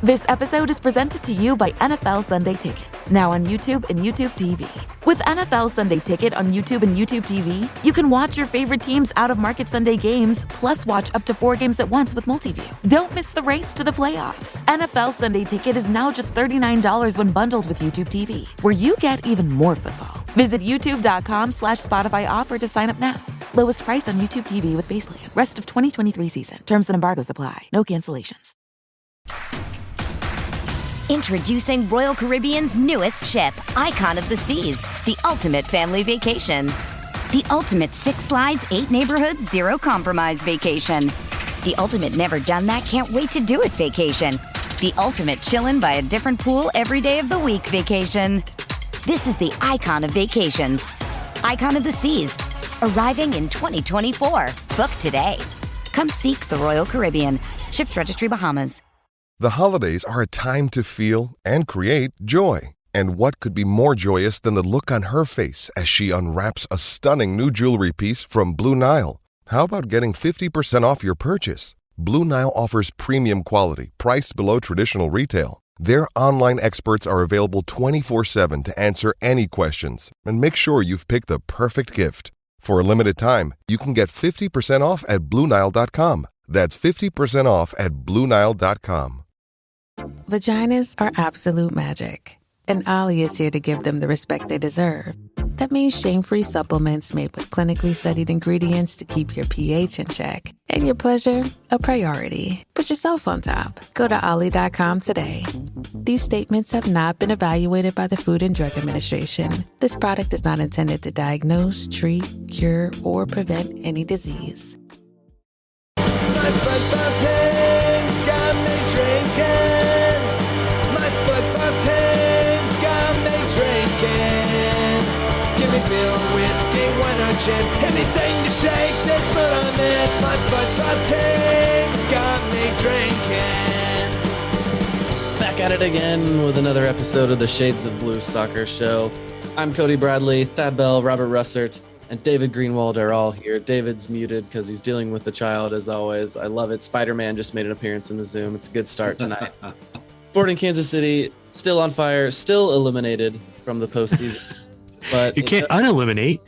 This episode is presented to you by NFL Sunday Ticket, now on YouTube and YouTube TV. With NFL Sunday Ticket on YouTube and YouTube TV, you can watch your favorite teams' out-of-market Sunday games, plus watch up to 4 games at once with Multiview. Don't miss the race to the playoffs. NFL Sunday Ticket is now just $39 when bundled with YouTube TV, where you get even more football. Visit youtube.com/Spotify offer to sign up now. Lowest price on YouTube TV with base plan. Rest of 2023 season. Terms and embargoes apply. No cancellations. Introducing Royal Caribbean's newest ship, Icon of the Seas, the ultimate family vacation. The ultimate 6 slides, 8 neighborhoods, 0 compromise vacation. The ultimate never done that, can't wait to do it vacation. The ultimate chillin' by a different pool every day of the week vacation. This is the Icon of Vacations. Icon of the Seas, arriving in 2024. Book today. Come seek the Royal Caribbean. Ships Registry, Bahamas. The holidays are a time to feel and create joy. And what could be more joyous than the look on her face as she unwraps a stunning new jewelry piece from Blue Nile? How about getting 50% off your purchase? Blue Nile offers premium quality, priced below traditional retail. Their online experts are available 24/7 to answer any questions and make sure you've picked the perfect gift. For a limited time, you can get 50% off at BlueNile.com. That's 50% off at BlueNile.com. Vaginas are absolute magic, and Ollie is here to give them the respect they deserve. That means shame-free supplements made with clinically studied ingredients to keep your pH in check and your pleasure a priority. Put yourself on top. Go to Ollie.com today. These statements have not been evaluated by the Food and Drug Administration. This product is not intended to diagnose, treat, cure, or prevent any disease. My football team's got me drinking. My football team's got me drinking. Give me beer, whiskey, wine or gin, anything to shake this mood I'm in. My football team's got me drinking. Back at it again with another episode of the Shades of Blue Soccer Show. I'm Cody Bradley, Thad Bell, Robert Russert, and David Greenwald are all here. David's muted because he's dealing with the child, as always. I love it. Spider-Man just made an appearance in the Zoom. It's a good start tonight. Sporting Kansas City, still on fire, still eliminated from the postseason. But you can't uneliminate.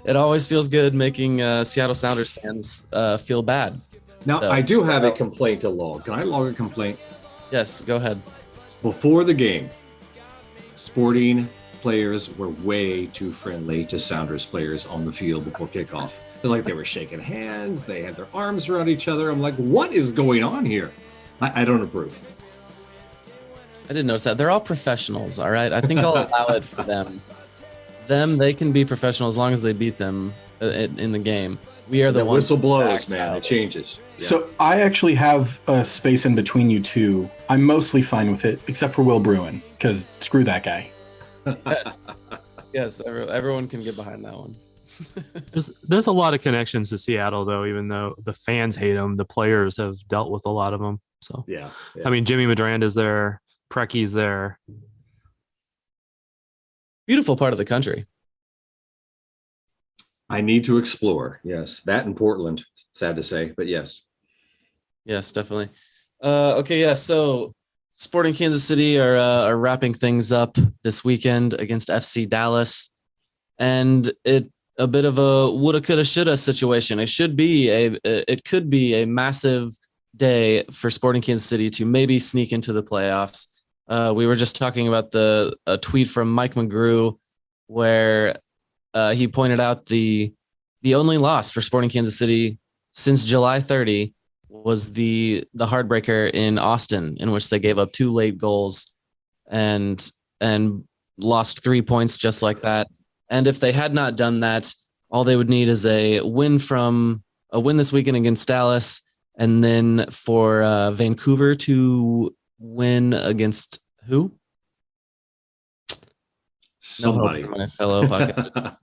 It always feels good making Seattle Sounders fans feel bad. Now, I do have a complaint to log. Can I log a complaint? Yes, go ahead. Before the game, Sporting players were way too friendly to Sounders players on the field before kickoff. It was like they were shaking hands. They had their arms around each other. I'm like, what is going on here? I don't approve. I didn't notice that. They're all professionals, all right? I think I'll allow it for them. They can be professional as long as they beat them in the game. We are the ones. Whistle blows, man. It changes. Yeah. So I actually have a space in between you two. I'm mostly fine with it, except for Will Bruin, because screw that guy. Yes, everyone can get behind that one. There's a lot of connections to Seattle, though. Even though the fans hate them, the players have dealt with a lot of them. So yeah. I mean, Jimmy Madranda's there, Precky's there. Beautiful part of the country. I need to explore. Yes, that in Portland. Sad to say, but yes. Yes, definitely. Okay, yeah. So Sporting Kansas City are wrapping things up this weekend against FC Dallas, and a bit of a woulda, coulda, shoulda situation. It could be a massive day for Sporting Kansas City to maybe sneak into the playoffs. We were just talking about a tweet from Mike McGrew where he pointed out the only loss for Sporting Kansas City since July 30 was the heartbreaker in Austin, in which they gave up 2 late goals and lost 3 points just like that. And if they had not done that, all they would need is a win this weekend against Dallas, and then for Vancouver to win against who? Somebody. My fellow podcast.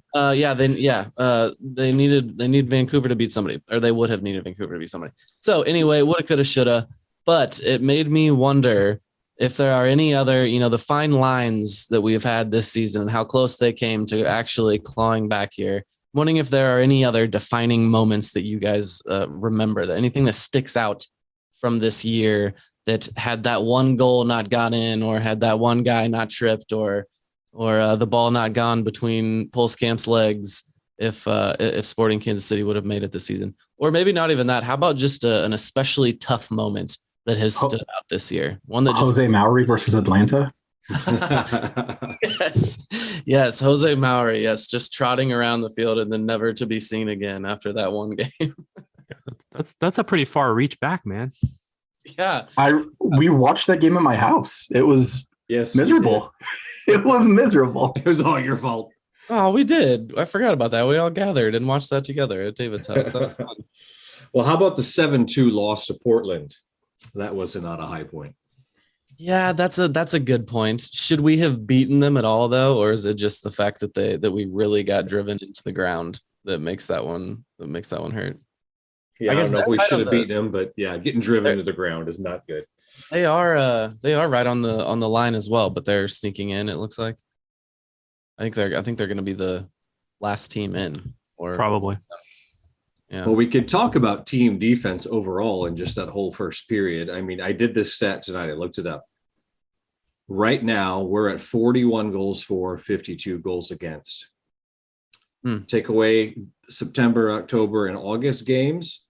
They need Vancouver to beat somebody, or they would have needed Vancouver to beat somebody. So anyway, woulda, coulda, shoulda. But it made me wonder if there are any other, the fine lines that we've had this season and how close they came to actually clawing back here. I'm wondering if there are any other defining moments that you guys remember, that anything that sticks out from this year that had that one goal not got in, or had that one guy not tripped, or the ball not gone between Pulscamp's legs if Sporting Kansas City would have made it this season. Or maybe not even that. How about just an especially tough moment that has stood out this year? One that just Jose Maury versus Atlanta. Yes, Jose Maury, yes, just trotting around the field and then never to be seen again after that one game. That's a pretty far reach back, man. Yeah. We watched that game at my house. It was miserable. It was miserable. It was all your fault. Oh, we did. I forgot about that. We all gathered and watched that together at David's house. That was fun. Well, how about the 7-2 loss to Portland? That was not a high point. Yeah, that's a good point. Should we have beaten them at all, though, or is it just the fact that we really got driven into the ground that makes that one hurt? Yeah, I guess I don't know if we should have beaten them, but yeah, getting driven into the ground is not good. They are right on the line as well, but they're sneaking in. It looks like. I think they're going to be the last team in, or probably. Yeah. Well, we could talk about team defense overall in just that whole first period. I mean, I did this stat tonight. I looked it up. Right now, we're at 41 goals for, 52 goals against. Take away September, October, and August games.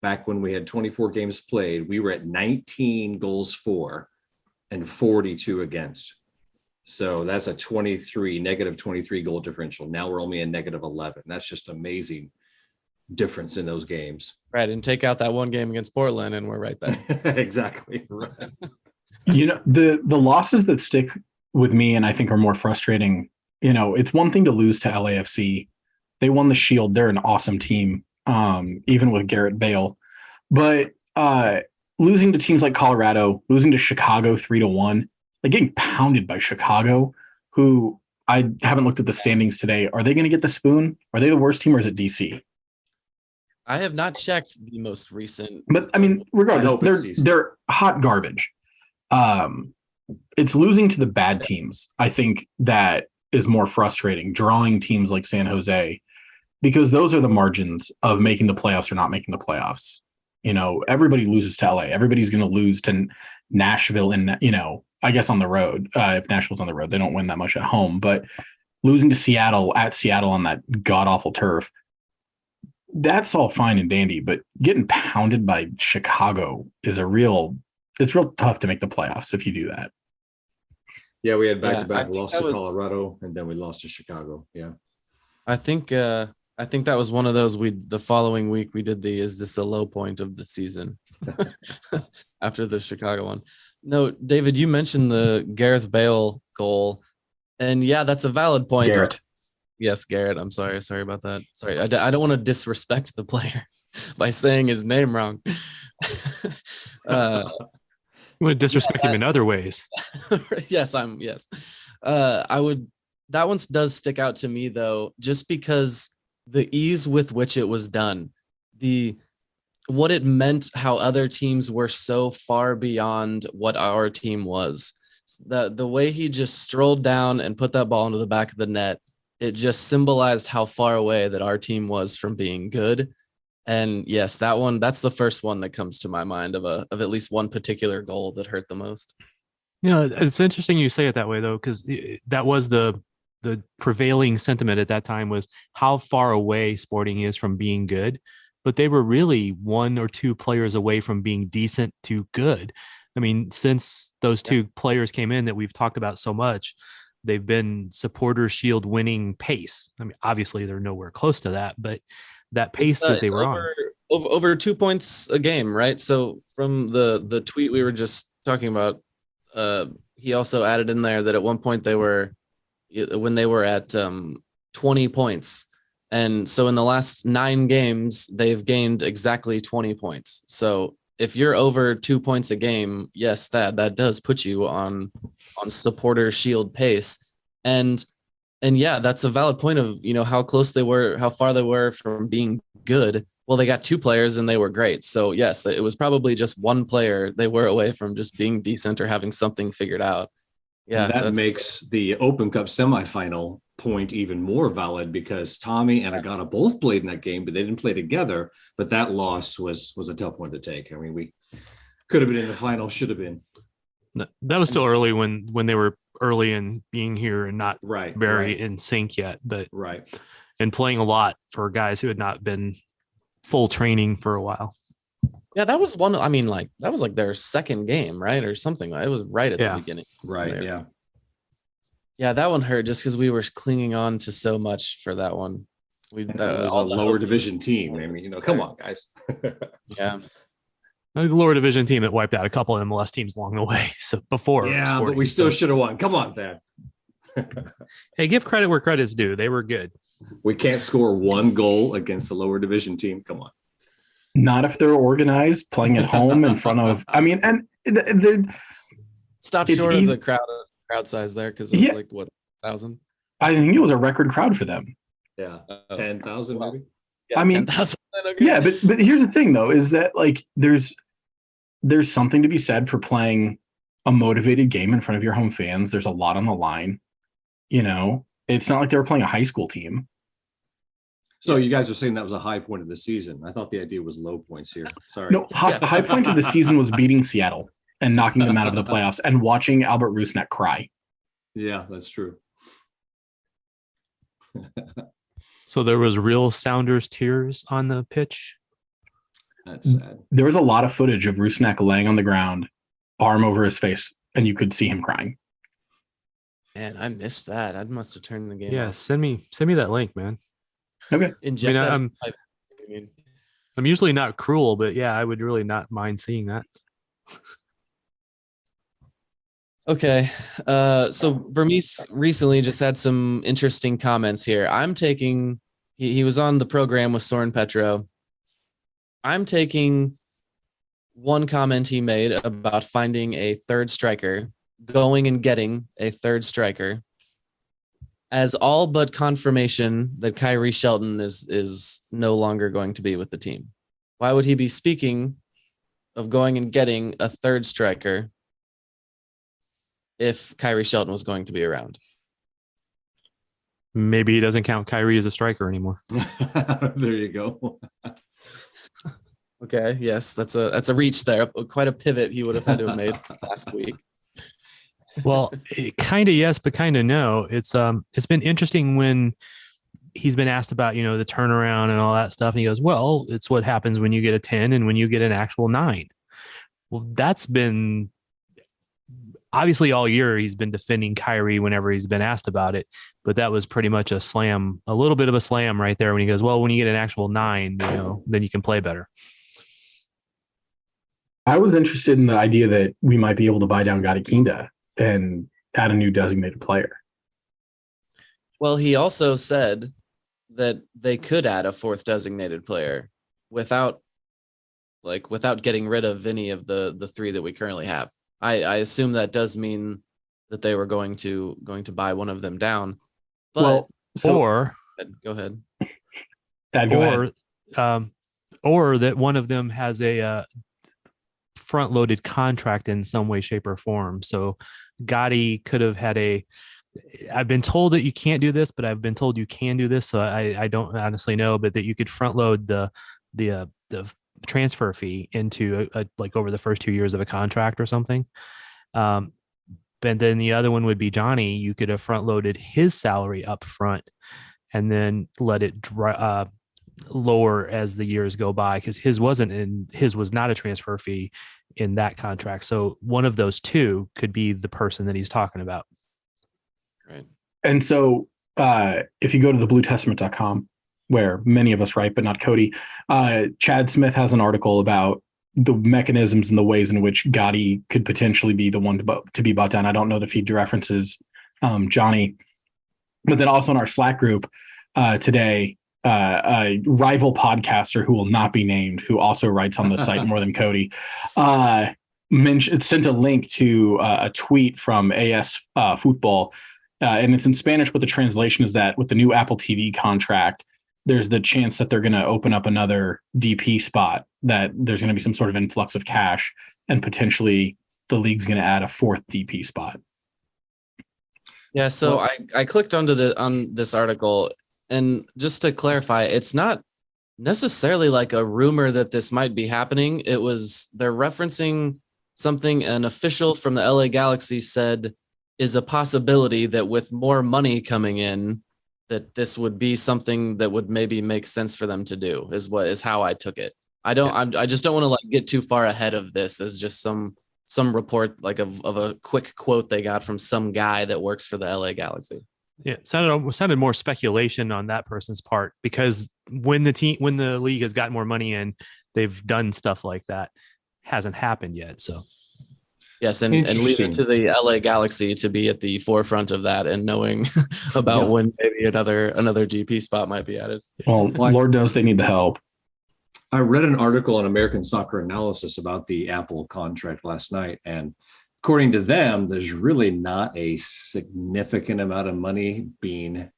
Back when we had 24 games played, we were at 19 goals for and 42 against. So that's a negative 23 goal differential. Now we're only a negative 11. That's just amazing difference in those games. Right. And take out that one game against Portland and we're right there. Exactly. You know, the losses that stick with me and I think are more frustrating, you know, it's one thing to lose to LAFC. They won the Shield. They're an awesome team, even with Garrett Bale. But losing to teams like Colorado, losing to Chicago 3-1, like getting pounded by Chicago, who I haven't looked at the standings today. Are they going to get the spoon? Are they the worst team, or is it DC? I have not checked the most recent. But I mean, regardless, they're hot garbage. It's losing to the bad teams, I think, that is more frustrating, drawing teams like San Jose, because those are the margins of making the playoffs or not making the playoffs. You know, everybody loses to LA. Everybody's going to lose to Nashville and, you know, I guess on the road. If Nashville's on the road, they don't win that much at home. But losing to Seattle at Seattle on that god-awful turf, that's all fine and dandy. But getting pounded by Chicago is it's real tough to make the playoffs if you do that. Yeah, we had back-to-back loss to Colorado, and then we lost to Chicago. Yeah. I think that was one of those the following week we did is this a low point of the season after the Chicago one. No, David, you mentioned the Gareth Bale goal, and yeah, that's a valid point. Garrett. Yes, Garrett. I'm sorry about that. Sorry, I don't want to disrespect the player by saying his name wrong. You want to disrespect him in other ways. Yes. I would. That one does stick out to me though, just because the ease with which it was done, what it meant, how other teams were so far beyond what our team was. The way he just strolled down and put that ball into the back of the net, it just symbolized how far away that our team was from being good. And yes, that's the first one that comes to my mind of at least one particular goal that hurt the most. You know, it's interesting you say it that way though, because that was the prevailing sentiment at that time, was how far away Sporting is from being good. But they were really one or two players away from being decent to good. I mean, since those two players came in that we've talked about so much, they've been Supporter Shield winning pace. I mean, obviously they're nowhere close to that, but that pace that they were over 2 points a game, right? So from the tweet we were just talking about, he also added in there that at one point when they were at 20 points. And so in the last 9 games, they've gained exactly 20 points. So if you're over 2 points a game, yes, that does put you on Supporter Shield pace. And yeah, that's a valid point of, you know, how close they were, how far they were from being good. Well, they got 2 players and they were great. So yes, it was probably just one player they were away from just being decent or having something figured out. Yeah, and that makes the Open Cup semifinal point even more valid because Tommy and Agata both played in that game, but they didn't play together. But that loss was a tough one to take. I mean, we could have been in the final, should have been. That was still early when they were early in being here and not very in sync yet, but and playing a lot for guys who had not been full training for a while. Yeah, that was one. I mean, like that was like their second game, right, or something. It was right at the beginning, right? Yeah, yeah, that one hurt just because we were clinging on to so much for that one. That was a lower division team. I mean, come on, guys. Yeah. A lower division team that wiped out a couple of MLS teams along the way. So before, but we still should have won. Come on, Thad. Hey, give credit where credit's due. They were good. We can't score one goal against a lower division team. Come on. Not if they're organized, playing at home in front of. I mean, and stop short of the crowd size there because it was like what 1,000. I think it was a record crowd for them. Yeah, 10,000 maybe. Yeah, I mean, 10,000. Okay. Yeah, but here's the thing though, is that like there's something to be said for playing a motivated game in front of your home fans. There's a lot on the line. It's not like they were playing a high school team. So you guys are saying that was a high point of the season. I thought the idea was low points here. Sorry. No, high point of the season was beating Seattle and knocking them out of the playoffs and watching Albert Rusnak cry. Yeah, that's true. So there was real Sounders tears on the pitch. That's sad. There was a lot of footage of Rusnak laying on the ground, arm over his face, and you could see him crying. Man, I missed that. I must have turned the game. Yeah, off. send me that link, man. Okay. I'm usually not cruel, but yeah, I would really not mind seeing that. Okay. So Vermees recently just had some interesting comments here. I'm taking, he was on the program with Soren Petro. I'm taking one comment he made about finding a third striker, going and getting a third striker as all but confirmation that Kyrie Shelton is no longer going to be with the team. Why would he be speaking of going and getting a third striker if Kyrie Shelton was going to be around? Maybe he doesn't count Kyrie as a striker anymore. There you go. Okay, yes, that's a reach there. Quite a pivot he would have had to have made last week. Well, kind of yes, but kind of no. It's been interesting when he's been asked about, the turnaround and all that stuff. And he goes, well, it's what happens when you get a 10 and when you get an actual 9. Well, that's been obviously all year he's been defending Kyrie whenever he's been asked about it. But that was pretty much a little bit of a slam right there when he goes, well, when you get an actual 9, then you can play better. I was interested in the idea that we might be able to buy down Coulda and add a new designated player. Well, he also said that they could add a fourth designated player without getting rid of any of the 3 that we currently have. I assume that does mean that they were going to buy one of them down. But go ahead. Or that one of them has a front-loaded contract in some way, shape, or form. So Gotti could have had I've been told that you can't do this, but I've been told you can do this. So I don't honestly know, but that you could front-load the transfer fee into like over the first 2 years of a contract or something. But then the other one would be Johnny. You could have front-loaded his salary up front and then let it lower as the years go by, because his was not a transfer fee in that contract. So one of those 2 could be the person that he's talking about. Right. And so if you go to thebluetestament.com, where many of us write, but not Cody, Chad Smith has an article about the mechanisms and the ways in which Gotti could potentially be the one to be bought down. I don't know if he references Johnny, but then also in our Slack group today, a rival podcaster who will not be named, who also writes on the site more than Cody, sent a link to a tweet from AS Football, and it's in Spanish, but the translation is that with the new Apple TV contract, there's the chance that they're going to open up another DP spot, that there's going to be some sort of influx of cash, and potentially the league's going to add a 4th DP spot. Yeah, so I clicked on this article, and just to clarify, it's not necessarily like a rumor that this might be happening. They're referencing something an official from the LA Galaxy said is a possibility that with more money coming in, that this would be something that would maybe make sense for them to do, is how I took it. I just don't want to like get too far ahead of this as just some report like of a quick quote they got from some guy that works for the LA Galaxy. Yeah, it sounded more speculation on that person's part, because when the league has got more money in, they've done stuff like that. Hasn't happened yet. So yes, and leave it to the LA Galaxy to be at the forefront of that and knowing about when maybe another GP spot might be added. Well, Lord knows they need the help. I read an article on American Soccer Analysis about the Apple contract last night, and according to them, there's really not a significant amount of money being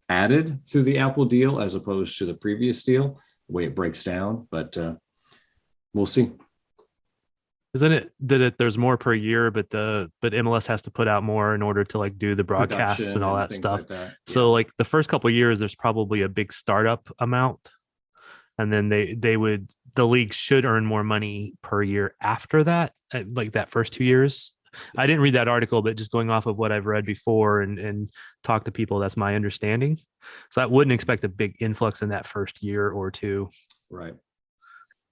added through the Apple deal as opposed to the previous deal, the way it breaks down. But we'll see. Isn't it that there's more per year, but MLS has to put out more in order to like do the broadcasts Production and all that things stuff. like that. So like the first couple of years, there's probably a big startup amount, and then the league should earn more money per year after that, like that first 2 years. I didn't read that article, but just going off of what I've read before and talked to people, that's my understanding. So I wouldn't expect a big influx in that first year or two. Right.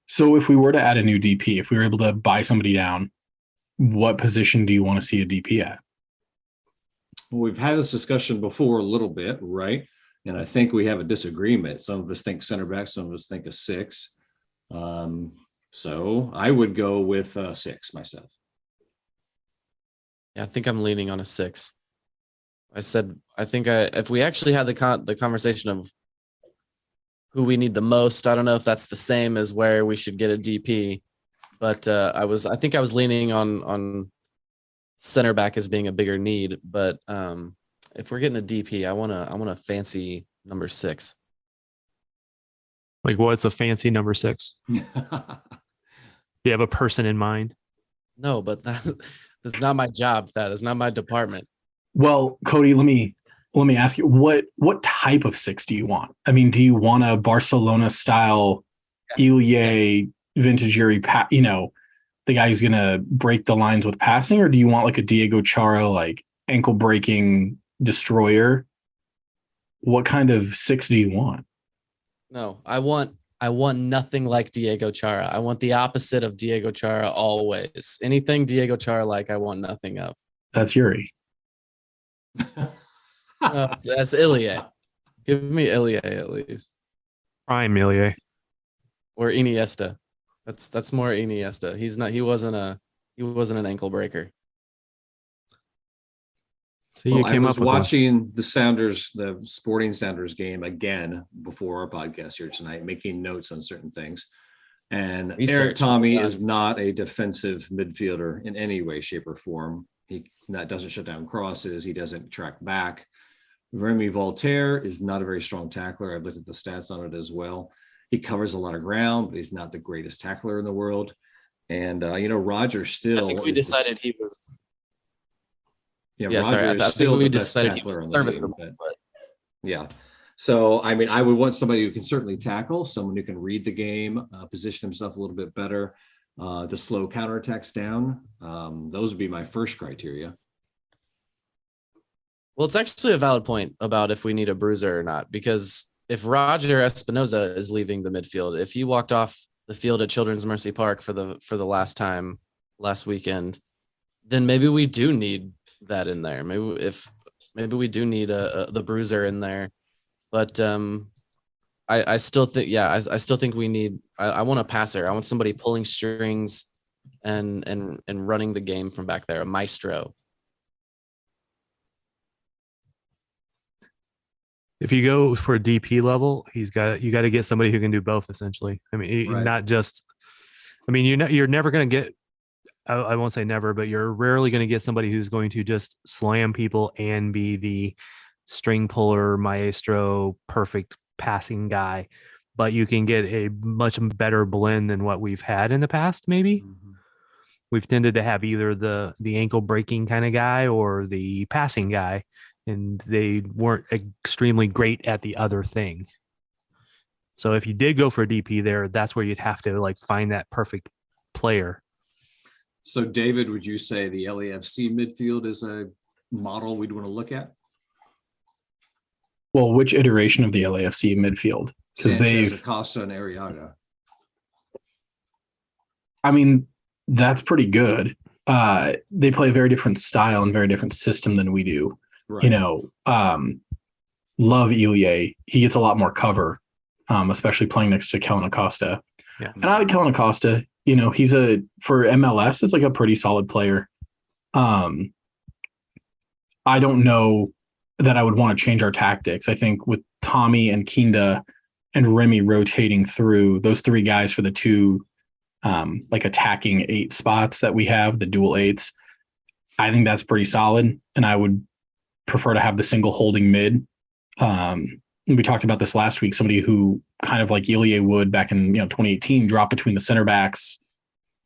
So if we were to add a new DP, if we were able to buy somebody down, what position do you want to see a DP at? Well, we've had this discussion before a little bit, right? And I think we have a disagreement. Some of us think center back, some of us think a 6. So I would go with 6 myself. Yeah, I think I'm leaning on a 6. If we actually had the conversation of who we need the most, I don't know if that's the same as where we should get a DP, but I think I was leaning on center back as being a bigger need. But if we're getting a DP, I want a fancy number 6. Like, what's a fancy number 6? Do you have a person in mind? No, but that's not my job. That's not my department. Well, Cody, let me ask you, what type of 6 do you want? I mean, do you want a Barcelona style Ilie vintage Yuri, the guy who's gonna break the lines with passing, or do you want like a Diego Chara, like ankle breaking destroyer? What kind of 6 do you want? No, I want nothing like Diego Chara. I want the opposite of Diego Chara always. Anything Diego Chara like, I want nothing of. That's Yuri. That's Ilie. Give me Ilie at least. Prime Ilie. Or Iniesta. That's more Iniesta. He wasn't an ankle breaker. So you came I was up with watching the Sporting Sounders game again before our podcast here tonight, making notes on certain things. And Eric Tommy is not a defensive midfielder in any way, shape, or form. He doesn't shut down crosses. He doesn't track back. Remy Voltaire is not a very strong tackler. I've looked at the stats on it as well. He covers a lot of ground, but he's not the greatest tackler in the world. And Roger still. I think we decided he was. Yeah, Roger is still the best tackler on the team. But, yeah. So, I mean, I would want somebody who can certainly tackle, someone who can read the game, position himself a little bit better, to slow counterattacks down. Those would be my first criteria. Well, it's actually a valid point about if we need a bruiser or not, because if Roger Espinoza is leaving the midfield, if he walked off the field at Children's Mercy Park for the last time last weekend, then maybe we do need that in there. Maybe we do need the bruiser in there. But I still think, I still think we need. I want a passer. I want somebody pulling strings and running the game from back there, a maestro. If you go for a DP level, you got to get somebody who can do both. Essentially, I mean, right. Not just. I mean, you're never going to get. I won't say never, but you're rarely going to get somebody who's going to just slam people and be the string puller, maestro, perfect passing guy. But you can get a much better blend than what we've had in the past. Maybe we've tended to have either the ankle breaking kind of guy or the passing guy, and they weren't extremely great at the other thing. So if you did go for a DP there, that's where you'd have to like find that perfect player. So David, would you say the LAFC midfield is a model we'd want to look at? Well, which iteration of the LAFC midfield? Because they've Acosta and Arriaga. I mean, that's pretty good. They play a very different style and very different system than we do. Right. You know, love Ilie. He gets a lot more cover, especially playing next to Kellen Acosta. Yeah. And I like Kellen Acosta. You know, he's for MLS is like a pretty solid player. I don't know that I would want to change our tactics. I think with Tommy and Kinda and Remy rotating through those three guys for the two like attacking 8 spots that we have, the dual 8s, I think that's pretty solid. And I would prefer to have the single holding mid. We talked about this last week, somebody who kind of like Ilie would back in 2018, drop between the center backs,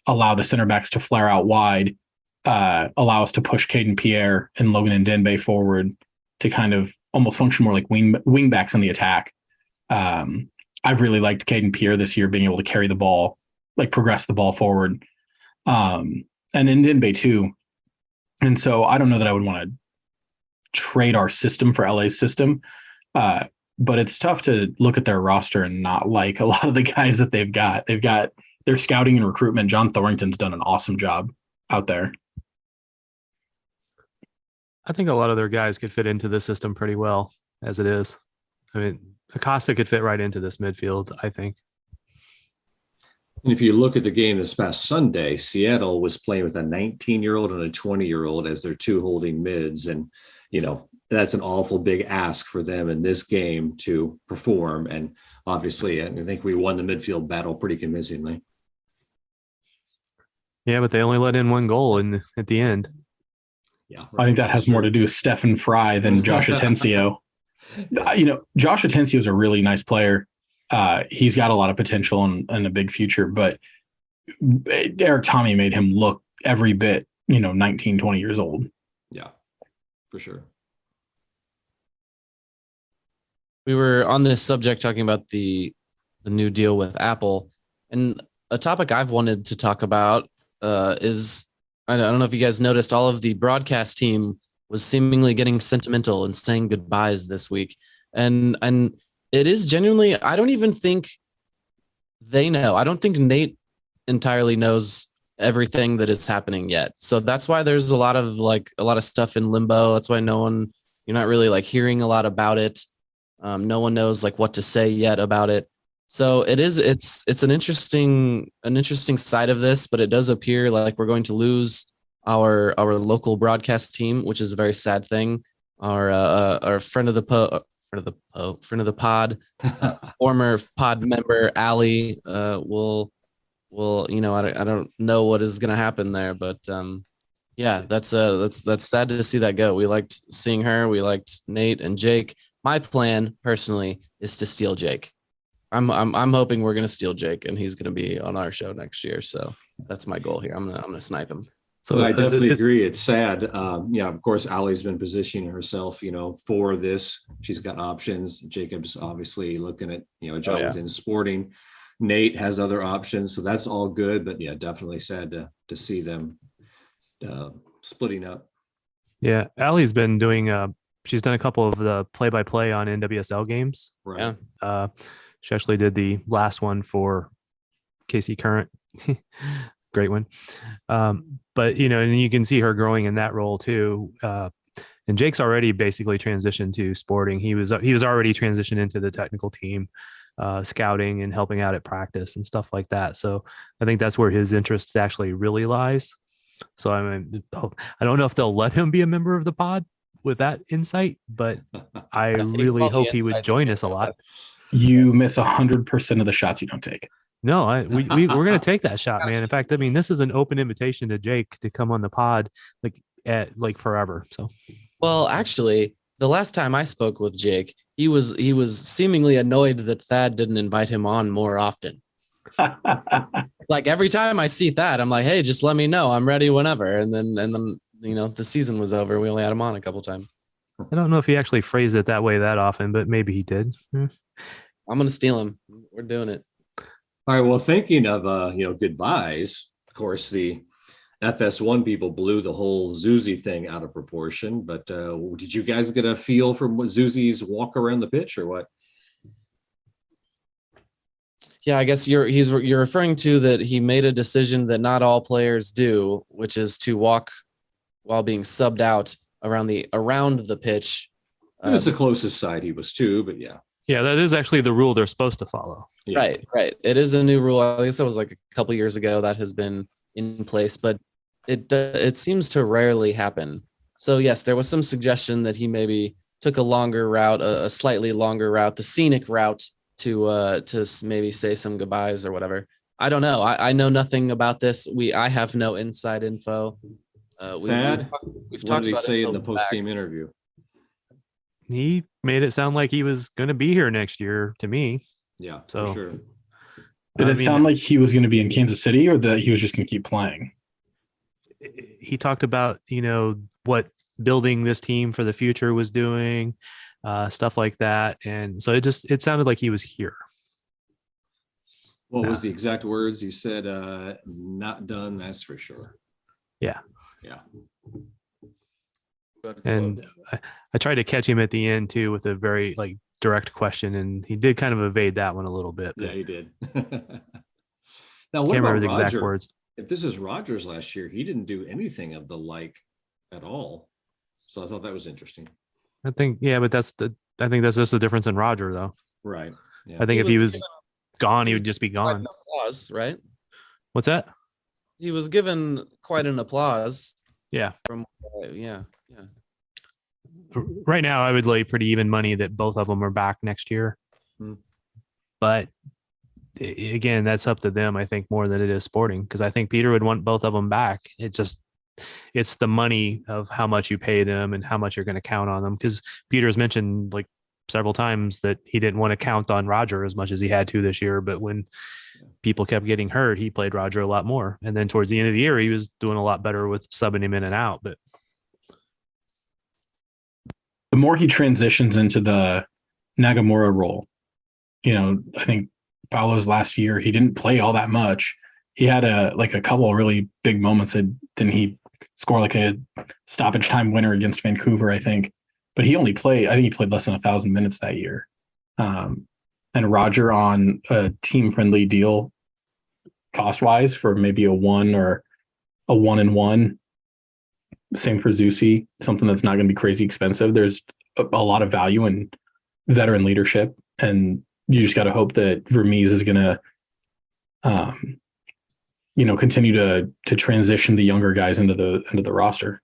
allow the center backs to flare out wide, allow us to push Caden Pierre and Logan Ndembe forward to kind of almost function more like wing backs in the attack. I've really liked Caden Pierre this year, being able to carry the ball, like progress the ball forward. And Ndembe too. And so I don't know that I would want to trade our system for LA's system. But it's tough to look at their roster and not like a lot of the guys that they've got. They've got their scouting and recruitment. John Thornton's done an awesome job out there. I think a lot of their guys could fit into the system pretty well as it is. I mean, Acosta could fit right into this midfield, I think. And if you look at the game this past Sunday, Seattle was playing with a 19-year-old and a 20-year-old as their two holding mids. And, that's an awful big ask for them in this game to perform. And obviously, I think we won the midfield battle pretty convincingly. Yeah, but they only let in 1 goal at the end. Yeah, right. I think that has more to do with Stefan Fry than Josh Atencio. Josh Atencio is a really nice player. He's got a lot of potential and a big future, but Eric Tommy made him look every bit, 19, 20 years old. Yeah, for sure. We were on this subject talking about the new deal with Apple, and a topic I've wanted to talk about is, I don't know if you guys noticed, all of the broadcast team was seemingly getting sentimental and saying goodbyes this week. And it is genuinely, I don't even think they know. I don't think Nate entirely knows everything that is happening yet. So that's why there's a lot of stuff in limbo. That's why you're not really hearing a lot about it. No one knows what to say yet about it. So it's an interesting side of this, but it does appear like we're going to lose our local broadcast team, which is a very sad thing. Our friend of the pod, former pod member Allie, will I don't know what is going to happen there, but yeah, that's sad to see that go. We liked seeing her. We liked Nate and Jake. My plan personally is to steal Jake. I'm hoping we're going to steal Jake and he's going to be on our show next year. So that's my goal here. I'm going to snipe him. So I definitely agree. It's sad. Of course, Allie's been positioning herself, for this. She's got options. Jacob's obviously looking at, a job within sporting. Nate has other options. So that's all good. But yeah, definitely sad to see them splitting up. Yeah. Allie's been doing, she's done a couple of the play-by-play on NWSL games. Right. Yeah. She actually did the last one for KC Current. Great one. But, and you can see her growing in that role too. And Jake's already basically transitioned to sporting. He was already transitioned into the technical team, scouting and helping out at practice and stuff like that. So I think that's where his interest actually really lies. So I don't know if they'll let him be a member of the pod with that insight, but I really hope he would join us a lot. You miss 100% of the shots you don't take. No, we're going to take that shot, man. In fact, this is an open invitation to Jake to come on the pod forever. So, well, actually, the last time I spoke with Jake, he was seemingly annoyed that Thad didn't invite him on more often. Every time I see Thad, I'm like, hey, just let me know. I'm ready whenever. And then the season was over. We only had him on a couple times. I don't know if he actually phrased it that way that often, but maybe he did. I'm going to steal him. We're doing it. All right. Well, thinking of goodbyes, of course, the FS1 people blew the whole Zuzi thing out of proportion. But did you guys get a feel from what Zuzi's walk around the pitch or what? Yeah, I guess you're referring to that he made a decision that not all players do, which is to walk while being subbed out around the pitch. It was the closest side he was to, but yeah. Yeah, that is actually the rule they're supposed to follow. Yeah. Right. It is a new rule. I guess it was like a couple years ago that has been in place, but it seems to rarely happen. So yes, there was some suggestion that he maybe took a longer route, a slightly longer route, the scenic route to maybe say some goodbyes or whatever. I don't know. I know nothing about this. I have no inside info. Thad, we've talked about it in the post-game interview. He made it sound like he was going to be here next year to me. Yeah, so for sure. Did it sound like he was going to be in Kansas City or that he was just going to keep playing? He talked about, what building this team for the future was doing, stuff like that. And so it sounded like he was here. What was the exact words? He said, not done, that's for sure. Yeah. Yeah. And I tried to catch him at the end too with a very direct question, and he did kind of evade that one a little bit. Yeah, he did. Now, what can't remember the exact words. If this is Rogers last year, he didn't do anything of the like at all. So I thought that was interesting. I think that's just the difference in Roger though. Right. Yeah. I think if he was gone, he would just be gone. Applause, right? What's that? He was given quite an applause. Yeah. Yeah. Right now, I would lay pretty even money that both of them are back next year. But again, that's up to them, I think, more than it is Sporting, because I think Peter would want both of them back. It's the money of how much you pay them and how much you're going to count on them. Because Peter's mentioned several times that he didn't want to count on Roger as much as he had to this year. But when people kept getting hurt, he played Roger a lot more. And then towards the end of the year, he was doing a lot better with subbing him in and out. But the more he transitions into the Nagamura role, I think Paolo's last year, he didn't play all that much. He had a couple of really big moments. Didn't he score a stoppage time winner against Vancouver, I think? But he played less than 1,000 minutes that year. And Roger on a team-friendly deal, cost-wise, for maybe a 1 or a 1-and-1. Same for Zusi, something that's not going to be crazy expensive. There's a lot of value in veteran leadership, and you just got to hope that Vermees is going to, continue to transition the younger guys into the roster.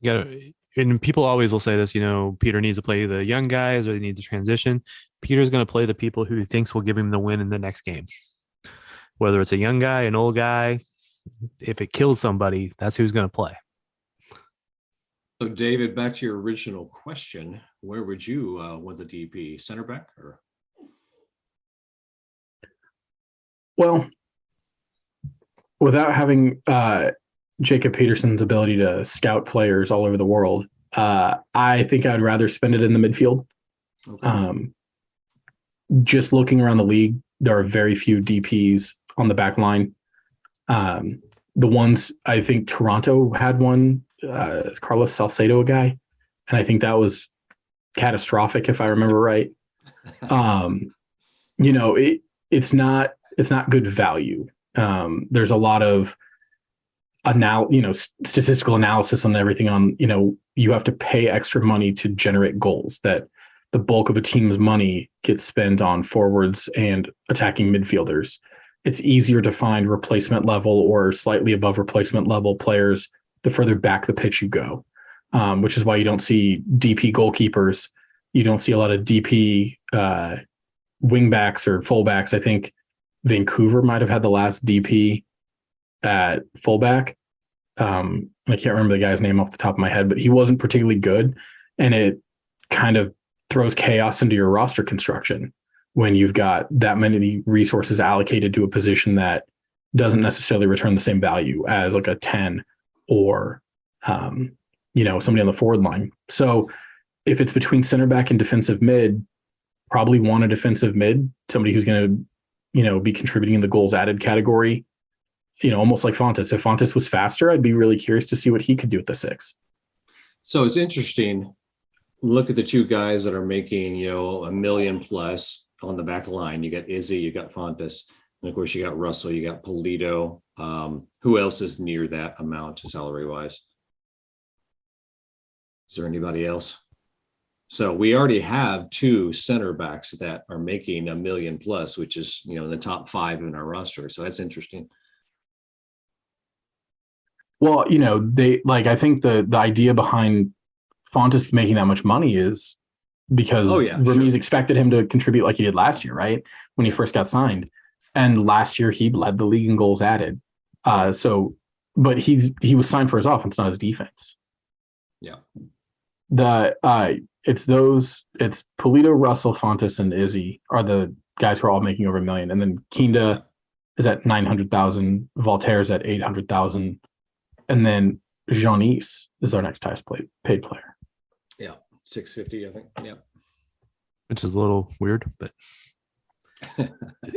Yeah, and people always will say this. Peter needs to play the young guys, or they need to transition. Peter's going to play the people who he thinks will give him the win in the next game, whether it's a young guy, an old guy. If it kills somebody, that's who's going to play. So, David, back to your original question, where would you want the DP? Center back or? Well, without having Jacob Peterson's ability to scout players all over the world, I think I'd rather spend it in the midfield. Okay. Just looking around the league, there are very few DPs on the back line. The ones, I think Toronto had one, is Carlos Salcedo a guy, and I think that was catastrophic if I remember right. It's not good value. There's a lot of statistical analysis on everything on, you have to pay extra money to generate goals, that the bulk of a team's money gets spent on forwards and attacking midfielders. It's easier to find replacement level or slightly above replacement level players the further back the pitch you go, which is why you don't see DP goalkeepers. You don't see a lot of DP wingbacks or fullbacks. I think Vancouver might have had the last DP at fullback. I can't remember the guy's name off the top of my head, but he wasn't particularly good. And it kind of throws chaos into your roster construction when you've got that many resources allocated to a position that doesn't necessarily return the same value as a 10 or somebody on the forward line. So if it's between center back and defensive mid, probably want a defensive mid, somebody who's going to, be contributing in the goals added category, almost like Fontes. If Fontes was faster, I'd be really curious to see what he could do at the 6. So it's interesting. Look at the two guys that are making, $1 million plus on the back line. You got Izzy, you got Fontes, and of course you got Russell, you got Polito. Who else is near that amount salary wise? Is there anybody else? So we already have 2 center backs that are making $1 million plus, which is, in the top 5 in our roster. So that's interesting. Well, I think the idea behind Fontes making that much money is because Ramiz expected him to contribute like he did last year, right? When he first got signed. And last year he led the league in goals added. But he was signed for his offense, not his defense. Yeah. It's Polito, Russell, Fontes, and Izzy are the guys who are all making over $1 million. And then Kinda is at 900,000, Voltaire's at 800,000. And then Jean-Yves is our next highest paid player. Yeah, 650, I think. Yeah, which is a little weird, but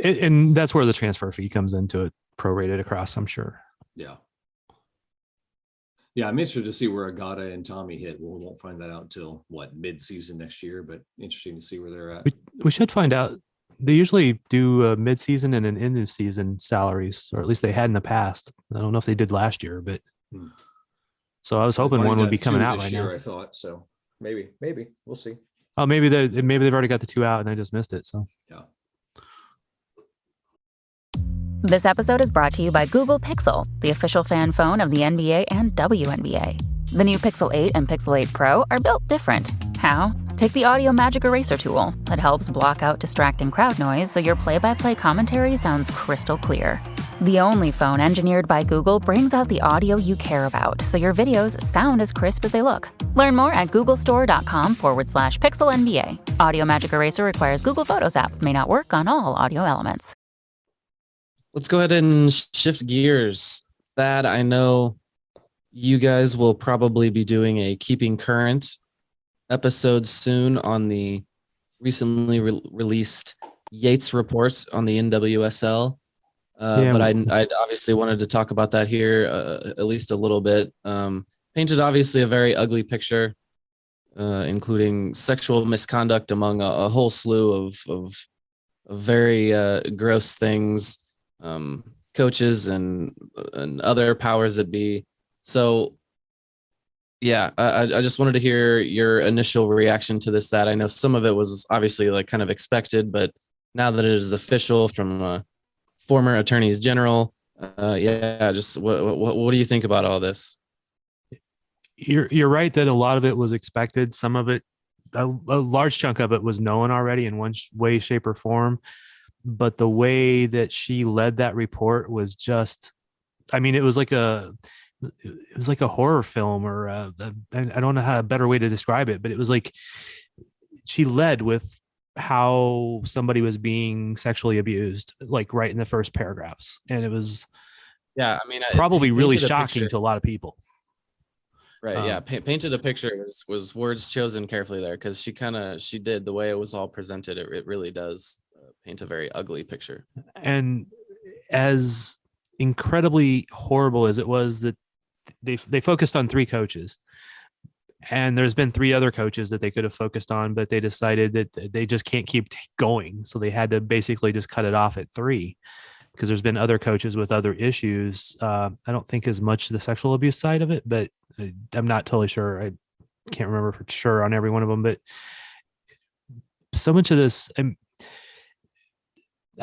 and that's where the transfer fee comes into it, prorated across, I'm sure. Yeah, I'm interested to see where Agata and Tommy hit. We won't find that out until mid-season next year, but interesting to see where they're at. We should find out. They usually do a mid-season and an end-of-season salaries, or at least they had in the past. I don't know if they did last year, but. So I was hoping one would be coming out right now. I thought so. Maybe we'll see. Oh, maybe they've already got the 2 out and I just missed it. So yeah. This episode is brought to you by Google Pixel, the official fan phone of the NBA and WNBA. The new Pixel 8 and Pixel 8 Pro are built different. How? Take the Audio Magic Eraser tool. It helps block out distracting crowd noise so your play-by-play commentary sounds crystal clear. The only phone engineered by Google brings out the audio you care about so your videos sound as crisp as they look. Learn more at googlestore.com/pixelnba. Audio Magic Eraser requires Google Photos app. May not work on all audio elements. Let's go ahead and shift gears. Thad, I know you guys will probably be doing a Keeping Current episode soon on the recently released Yates report on the NWSL. But I obviously wanted to talk about that here at least a little bit. Painted obviously a very ugly picture, including sexual misconduct among a whole slew of very gross things, coaches and other powers that be. So yeah, I just wanted to hear your initial reaction to this. That I know some of it was obviously like kind of expected, but now that it is official from former attorneys general, just what do you think about all this? You're right that a lot of it was expected. Some of it, a large chunk of it, was known already in one way, shape, or form. But the way that she led that report was just, I mean, it was like a horror film, or I don't know how a better way to describe it, but it was like she led with how somebody was being sexually abused, like right in the first paragraphs. And it was, probably really shocking to a lot of people. Right. Painted a picture was words chosen carefully there, because she did the way it was all presented. It really does paint a very ugly picture. And as incredibly horrible as it was that they focused on 3 coaches, and there's been 3 other coaches that they could have focused on, but they decided that they just can't keep going. So they had to basically just cut it off at 3, because there's been other coaches with other issues. I don't think as much the sexual abuse side of it, but I'm not totally sure. I can't remember for sure on every one of them, but so much of this, I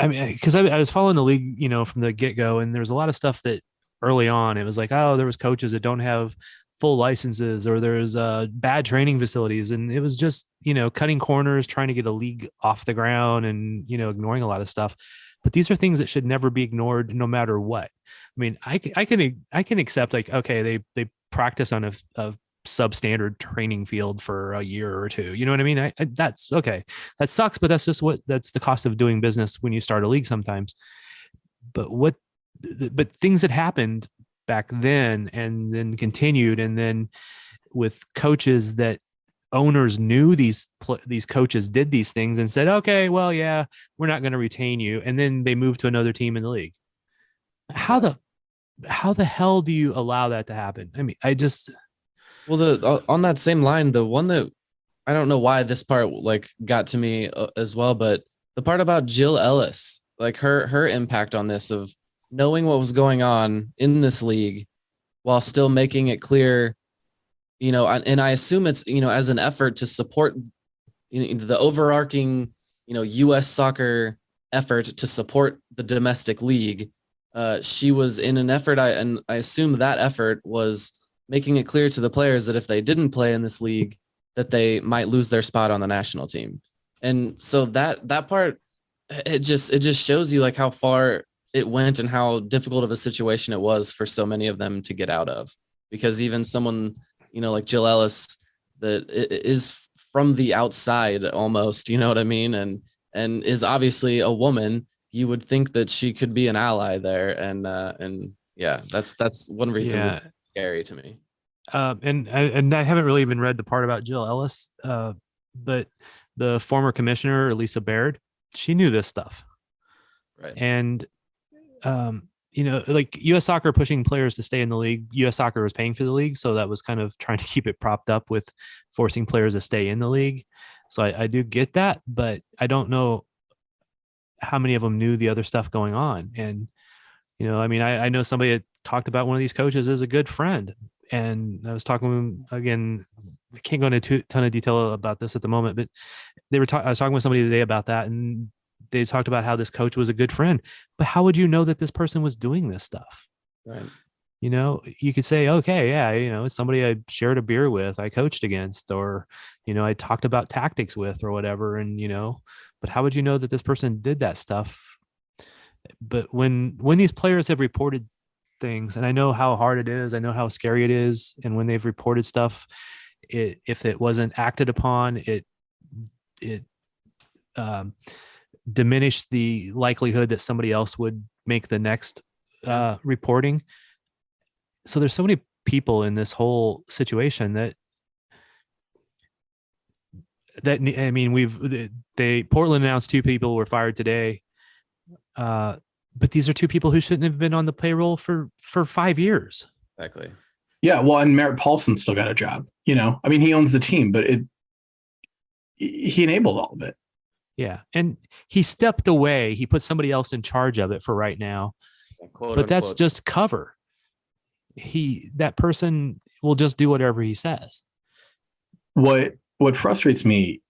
mean, because I was following the league, from the get-go, and there was a lot of stuff that early on, it was like, oh, there was coaches that don't have full licenses, or there's bad training facilities. And it was just, cutting corners, trying to get a league off the ground, and, ignoring a lot of stuff. But these are things that should never be ignored, no matter what. I mean, I can accept, like, okay, they practice on a substandard training field for a year or 2. You know what I mean? That's okay. That sucks, but that's the cost of doing business when you start a league sometimes. But things that happened back then and then continued, and then with coaches that owners knew these coaches did these things and said, okay, well, yeah, we're not going to retain you. And then they moved to another team in the league. How the hell do you allow that to happen? I mean, on that same line, the one that I don't know why this part like got to me as well, but the part about Jill Ellis, like her impact on this of knowing what was going on in this league while still making it clear, and I assume it's, as an effort to support the overarching, U.S. soccer effort to support the domestic league. She was in an effort, and I assume that effort was making it clear to the players that if they didn't play in this league, that they might lose their spot on the national team. And so that part, it just shows you like how far it went and how difficult of a situation it was for so many of them to get out of, because even someone, like Jill Ellis, that is from the outside almost, you know what I mean? And is obviously a woman, you would think that she could be an ally there. And yeah, that's one reason it's scary to me. And I haven't really even read the part about Jill Ellis, but the former commissioner, Elisa Baird, she knew this stuff. Right. And, like U.S. Soccer pushing players to stay in the league, U.S. Soccer was paying for the league. So that was kind of trying to keep it propped up with forcing players to stay in the league. So I do get that, but I don't know how many of them knew the other stuff going on. And, I know somebody had talked about one of these coaches as a good friend. And I was talking with him again. I can't go into a ton of detail about this at the moment, but I was talking with somebody today about that, and they talked about how this coach was a good friend. But how would you know that this person was doing this stuff? Right. You could say, okay, yeah, it's somebody I shared a beer with, I coached against, or, I talked about tactics with or whatever. And, but how would you know that this person did that stuff? But when these players have reported things, and I know how hard it is, I know how scary it is. And when they've reported stuff, if it wasn't acted upon, it diminished the likelihood that somebody else would make the next reporting. So there's so many people in this whole situation that I mean, Portland announced 2 people were fired today. But these are 2 people who shouldn't have been on the payroll for 5 years. Exactly. Yeah. Well, and Merritt Paulson still got a job, I mean, he owns the team, but he enabled all of it. Yeah. And he stepped away. He put somebody else in charge of it for right now, but that's just cover. That person will just do whatever he says. What frustrates me,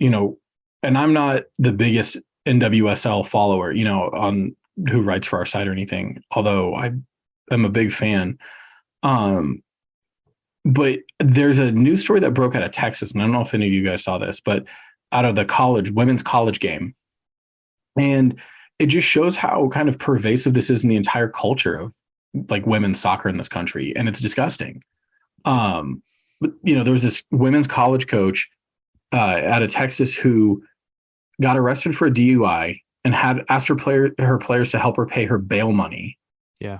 and I'm not the biggest NWSL follower, on who writes for our site or anything, although I am a big fan. But there's a news story that broke out of Texas, and I don't know if any of you guys saw this, but out of the women's college game. And it just shows how kind of pervasive this is in the entire culture of like women's soccer in this country. And it's disgusting. But, there was this women's college coach out of Texas who got arrested for a DUI and had asked her players to help her pay her bail money. Yeah.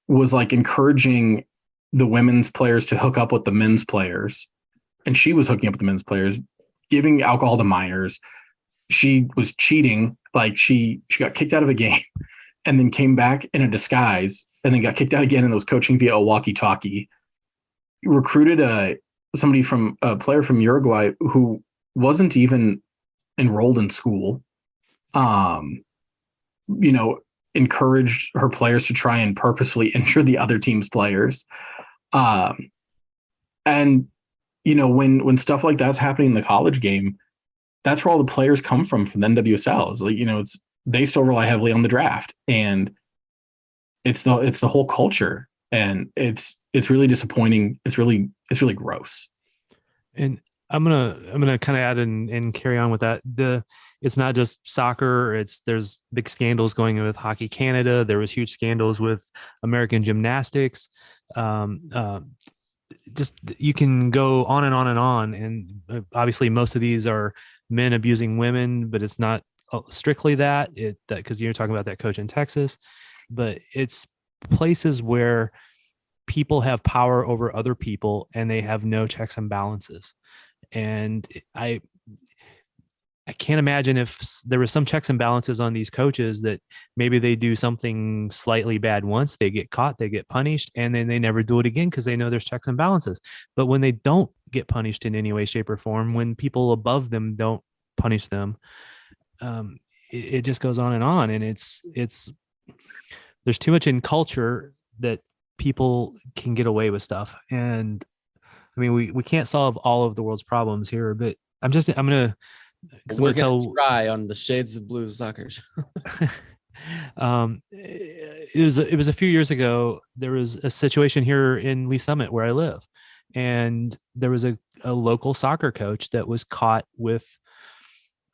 Was like encouraging the women's players to hook up with the men's players. And she was hooking up with the men's players, giving alcohol to minors. She was cheating. Like she got kicked out of a game and then came back in a disguise and then got kicked out again and was coaching via a walkie-talkie. Recruited a player from Uruguay who wasn't even enrolled in school. Encouraged her players to try and purposefully injure the other team's players. And when stuff like that's happening in the college game, that's where all the players come from the NWSL. Is like, they still rely heavily on the draft, and it's the whole culture, and it's really disappointing. It's really gross. And I'm gonna kind of add and carry on with that. It's not just soccer. There's big scandals going on with Hockey Canada. There was huge scandals with American gymnastics. Just you can go on and on and on. And obviously most of these are men abusing women, but it's not strictly that because you're talking about that coach in Texas, but it's places where people have power over other people and they have no checks and balances. And I can't imagine if there was some checks and balances on these coaches that maybe they do something slightly bad once, they get caught, they get punished, and then they never do it again because they know there's checks and balances. But when they don't get punished in any way, shape, or form, when people above them don't punish them, it just goes on. And it's there's too much in culture that people can get away with stuff. And I mean, we can't solve all of the world's problems here, but I'm gonna we're gonna try on the Shades of Blue soccer show. It was a few years ago. There was a situation here in Lee Summit where I live, and there was a local soccer coach that was caught with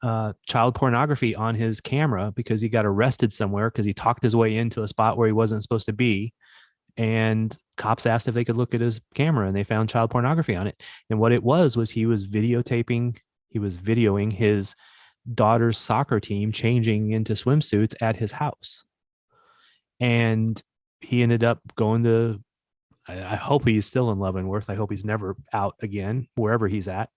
child pornography on his camera because he got arrested somewhere because he talked his way into a spot where he wasn't supposed to be. And cops asked if they could look at his camera, and they found child pornography on it. And what it was he was videoing his daughter's soccer team changing into swimsuits at his house. And he ended up going to, I hope he's still in Leavenworth. I hope he's never out again, wherever he's at.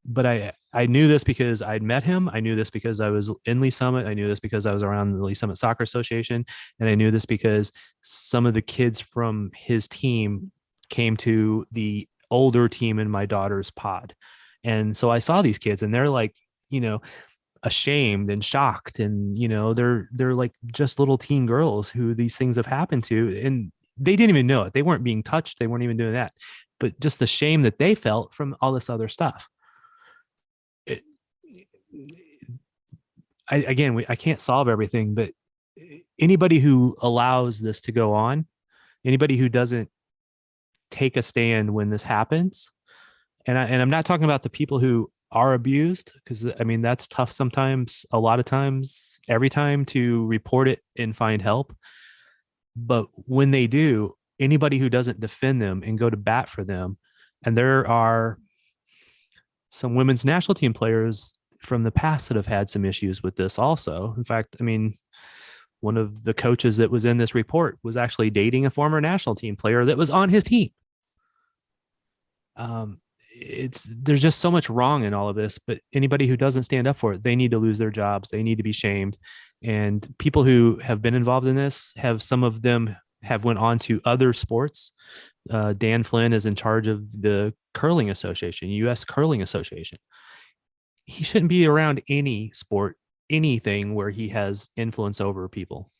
But I knew this because I'd met him. I knew this because I was in Lee Summit. I knew this because I was around the Lee Summit Soccer Association. And I knew this because some of the kids from his team came to the older team in my daughter's pod. And so I saw these kids, and they're like, ashamed and shocked. And, they're like just little teen girls who these things have happened to. And they didn't even know it. They weren't being touched. They weren't even doing that. But just the shame that they felt from all this other stuff. I can't solve everything, but anybody who allows this to go on, anybody who doesn't take a stand when this happens, and I'm not talking about the people who are abused, because I mean that's tough sometimes, a lot of times, every time to report it and find help. But when they do, anybody who doesn't defend them and go to bat for them, and there are some women's national team players from the past that have had some issues with this also. In fact, I mean, one of the coaches that was in this report was actually dating a former national team player that was on his team. There's just so much wrong in all of this, but anybody who doesn't stand up for it, they need to lose their jobs. They need to be shamed. And people who have been involved in this some of them have went on to other sports. Dan Flynn is in charge of the curling association, U.S. Curling Association. He shouldn't be around any sport, anything where he has influence over people.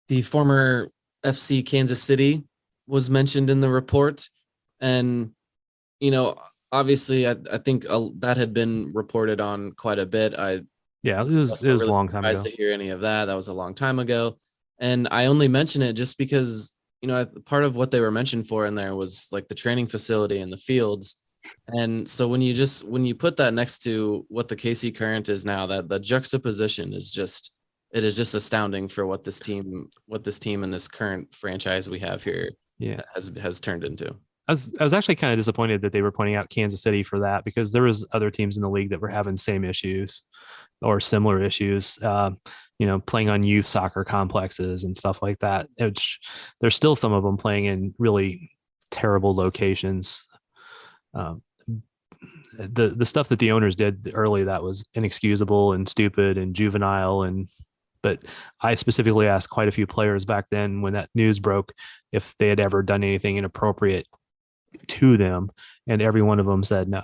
The former FC Kansas City was mentioned in the report. And, obviously I think that had been reported on quite a bit. It was a long time ago. To hear any of that. That was a long time ago. And I only mention it just because, part of what they were mentioned for in there was like the training facility and the fields. And so when you put that next to what the KC Current is now, that the juxtaposition is just astounding for what this team and this current franchise we have here has turned into. I was actually kind of disappointed that they were pointing out Kansas City for that, because there was other teams in the league that were having same issues or similar issues, playing on youth soccer complexes and stuff like that. There's still some of them playing in really terrible locations. The stuff that the owners did early, that was inexcusable and stupid and juvenile. But I specifically asked quite a few players back then when that news broke if they had ever done anything inappropriate to them, and every one of them said no.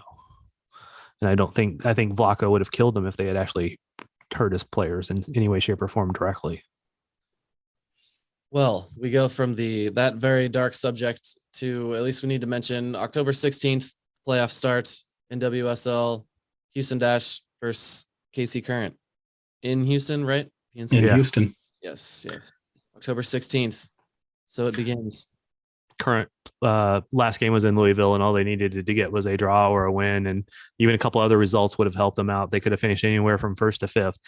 And I think Vlaco would have killed them if they had actually hurt his players in any way, shape, or form directly. Well, we go from that very dark subject to, at least we need to mention, October 16th, playoff start, NWSL, Houston Dash versus KC Current in Houston, right? Houston. Yes. October 16th. So it begins. Current last game was in Louisville, and all they needed to get was a draw or a win, and even a couple other results would have helped them out. They could have finished anywhere from first to fifth.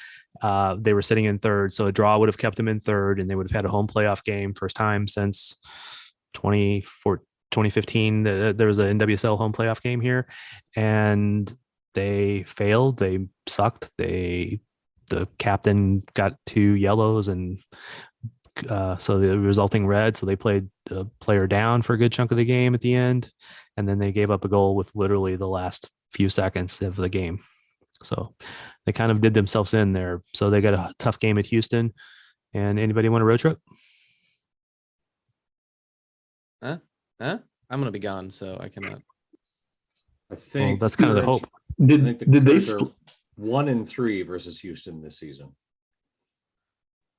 They were sitting in third, so a draw would have kept them in third, and they would have had a home playoff game, first time since 2015. There was a NWSL home playoff game here, and they failed. They sucked. The captain got 2 yellows and So the resulting red. So they played the player down for a good chunk of the game at the end, and then they gave up a goal with literally the last few seconds of the game. So they kind of did themselves in there. So they got a tough game at Houston. And anybody want a road trip? I'm gonna be gone, so I cannot. I think that's kind of the hope. Did they 1-3 versus Houston this season?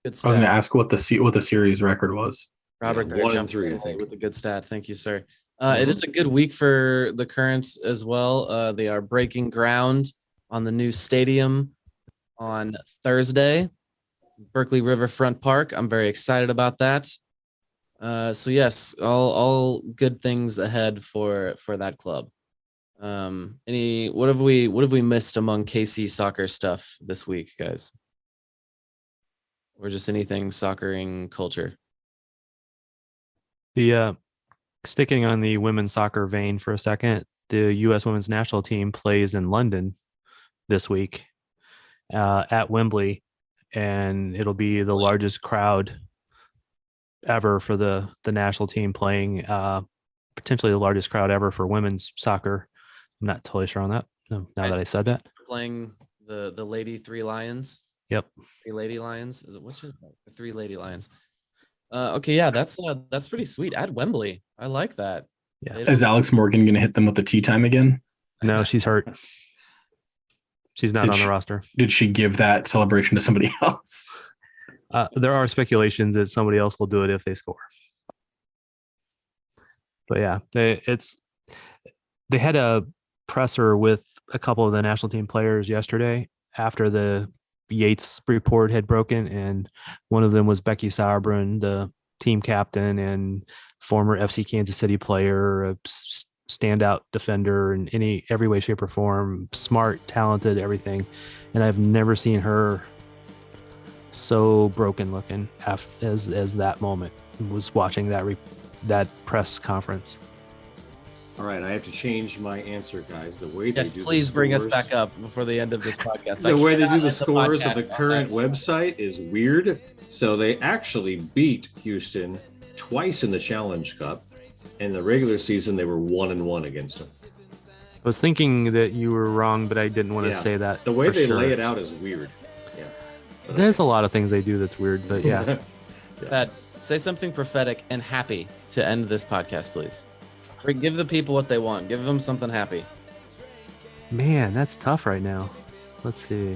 Good I stat. was going to ask what the series record was. Robert, Yeah, there 1-3, I think. with a good stat. Thank you, sir. It is a good week for the Currents as well. They are breaking ground on the new stadium on Thursday, Berkeley Riverfront Park. I'm very excited about that. So yes, all good things ahead for that club. What have we missed among KC soccer stuff this week, guys? Or just anything soccering culture? The sticking on the women's soccer vein for a second, the U.S. women's national team plays in London this week at Wembley, and it'll be the largest crowd ever for the national team playing, potentially the largest crowd ever for women's soccer. I'm not totally sure on that. Now that I said that, Playing the Lady Three Lions. Yep. 3 Lady Lions. Is it what's his name? The 3 Lady Lions. Okay, yeah, that's pretty sweet at Wembley. I like that. Yeah. Is Alex Morgan going to hit them with the tea time again? No, she's hurt. She's not on the roster. Did she give that celebration to somebody else? There are speculations that somebody else will do it if they score. But yeah, they had a presser with a couple of the national team players yesterday after the Yates report had broken, and one of them was Becky Sauerbrunn, the team captain and former FC Kansas City player, a standout defender in every way, shape, or form, smart, talented, everything. And I've never seen her so broken looking as that moment. Was watching that press conference. All right, I have to change my answer, guys. The way Yes, they do please the bring us scores, back up before the end of this podcast. The way they do the scores of the current website is weird. So they actually beat Houston twice in the Challenge Cup. In the regular season, they were 1-1 against them. I was thinking that you were wrong, but I didn't want to say that. The way they lay it out is weird. Yeah. There's a lot of things they do that's weird, but yeah. Pat, say something prophetic and happy to end this podcast, please. Give the people what they want. Give them something happy. Man, that's tough right now. Let's see.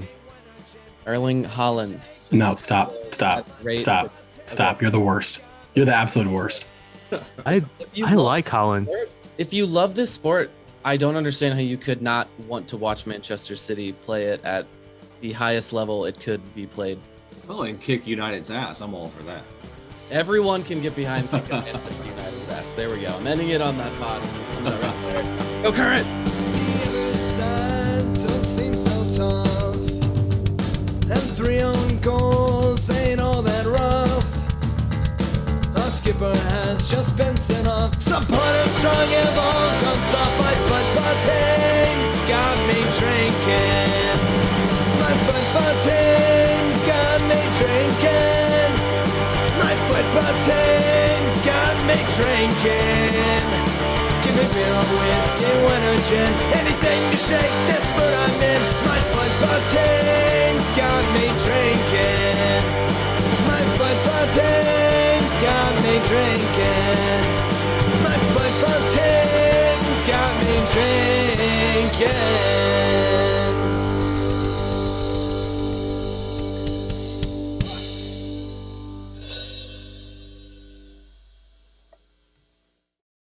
Erling Haaland. No, stop. You're the worst. You're the absolute worst. I like Haaland. If you love this sport, I don't understand how you could not want to watch Manchester City play it at the highest level it could be played. Well, and kick United's ass. I'm all for that. Everyone can get behind Manchester United's ass. There we go. I'm ending it on that pod. Go Current! The other side don't seem so tough, and 3 own goals ain't all that rough. Our skipper has just been sent off. Supporters strong and all comes off. My football team's got me drinking. My football team's got me drinking. My football team's got me drinking. Give me beer or whiskey, wine or gin, anything to shake this mood I'm in. My football team's got me drinking. My football team's got me drinking. My football team's got me drinking.